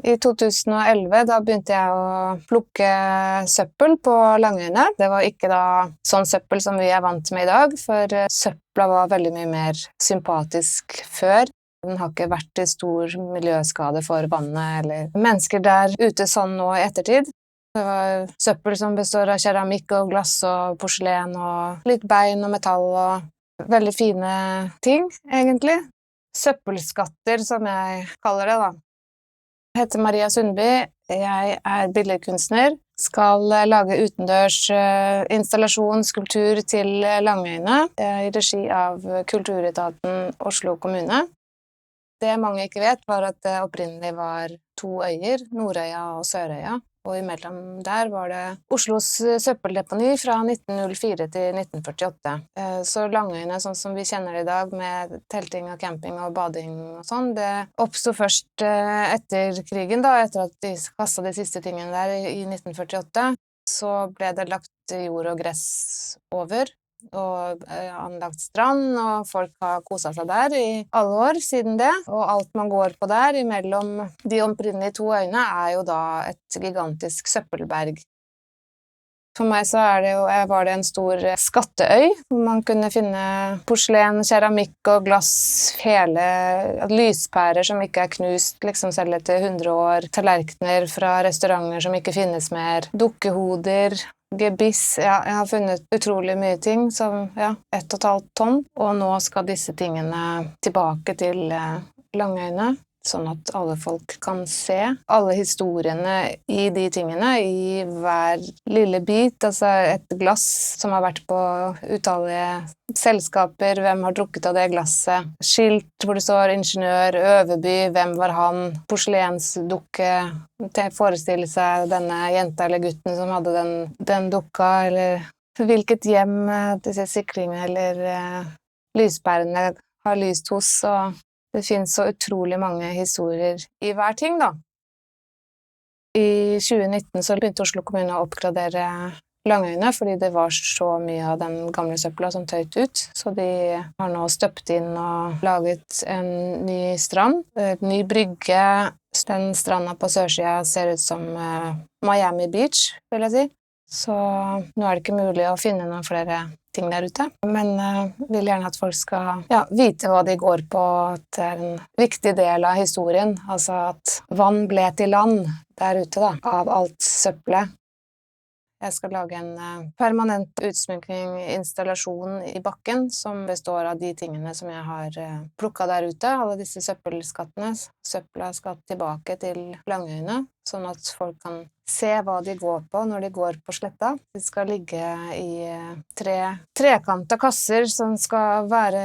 I 2011 da begynte jeg å plukke søppel på Langøyene. Det var ikke da sånn søppel som vi er vant med i dag, for søpla var veldig mye mer sympatisk før. Den har ikke vært til stor miljøskade for vannet eller mennesker der ute sånn nå i ettertid. Det var søppel som består av keramikk og glass og porselen og litt bein og metall og veldig fine ting, egentlig. Søppelskatter, som jeg kaller det da. Jeg heter Maria Sundby, jeg er billedkunstner, skal lage utendørs installasjon, skulptur til Langøyene i regi av Kulturetaten Oslo kommune. Det mange ikke vet var at det opprinnelig var 2 øyer, Nordøya og Sørøya, og imellom der var det Oslos søppeldeponi fra 1904 til 1948. Så Langøyene, sånn som vi kjenner det i dag, med telting og camping og bading og sånn, det oppstod først etter krigen da, etter at de kastet de siste tingene der i 1948. Så ble det lagt jord og gress over, og anlagt strand, og folk har koset seg der i alle år siden det. Og alt man går på der, imellom de opprinnelige 2 øyene, er jo da et gigantisk søppelberg. For meg så var det en stor skatteøy, hvor man kunne finne porselen, keramikk og glass, hele lyspærer som ikke er knust, liksom selv etter 100 år, tallerkener fra restauranter som ikke finnes mer, dukkehoder, gebiss. Ja, jeg har funnet utrolig mye ting, som 1,5 tonn, og nå skal disse tingene tilbake til Langøyene, sånn at alle folk kan se alle historiene i de tingene, i hver lille bit, altså et glass som har vært på utallige selskaper, hvem har drukket av det glasset, skilt hvor det står ingeniør, Øverby, hvem var han, porselensdukke, forestille seg denne jenta eller gutten som hadde den dukka, eller hvilket hjem disse sikringene eller lyspærene har lyst hos, og det finnes så utrolig mange historier i hver ting, da. I 2019 så begynte Oslo kommune å oppgradere Langøyene, fordi det var så mye av den gamle søppela som tøyt ut. Så de har nå støpt inn og laget en ny strand, en ny brygge. Den stranda på sørsida ser ut som Miami Beach, vil jeg si. Så nå er det ikke mulig å finne noen flere ting der ute, men vil gjerne at folk skal vite hva de går på, at det er en viktig del av historien, altså at vann ble til land der ute da, av alt søppelet. Jeg skal lage en permanent utsmykning, installasjon i bakken, som består av de tingene som jeg har plukket der ute, alle disse søppelskattene. Søppela skal tilbake til Langøyene, sånn at folk kan se hva de går på når de går på sletta. De skal ligge i 3 trekanta kasser som skal være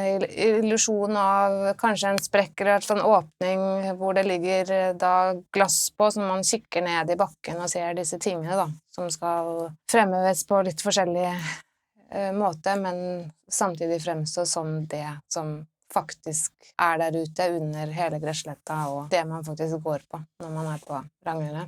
illusjon av kanskje en sprekk eller en sånn åpning hvor det ligger da glass på, som man kikker ned i bakken og ser disse tingene da, som skal fremheves på litt forskjellig måte, men samtidig fremstå som det som faktisk er der ute under hele gressletta og det man faktisk går på når man er på Langøyene.